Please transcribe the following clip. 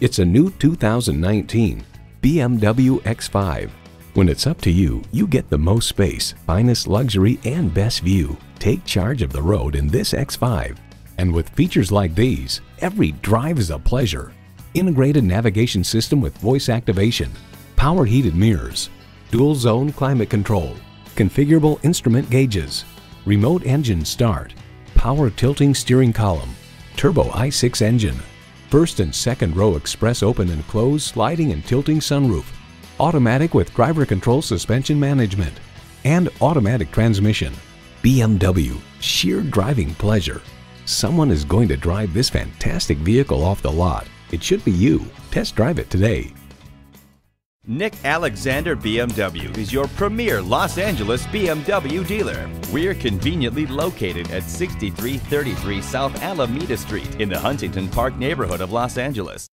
It's a new 2019 BMW X5. When it's up to you, you get the most space, finest luxury, and best view. Take charge of the road in this X5. And with features like these, every drive is a pleasure. Integrated navigation system with voice activation, power heated mirrors, dual zone climate control, configurable instrument gauges, remote engine start, power tilting steering column, turbo i6 engine, first and second row express open and close sliding and tilting sunroof, automatic with driver control suspension management, and automatic transmission. BMW, sheer driving pleasure. Someone is going to drive this fantastic vehicle off the lot. It should be you. Test drive it today. Nick Alexander BMW is your premier Los Angeles BMW dealer. We're conveniently located at 6333 South Alameda Street in the Huntington Park neighborhood of Los Angeles.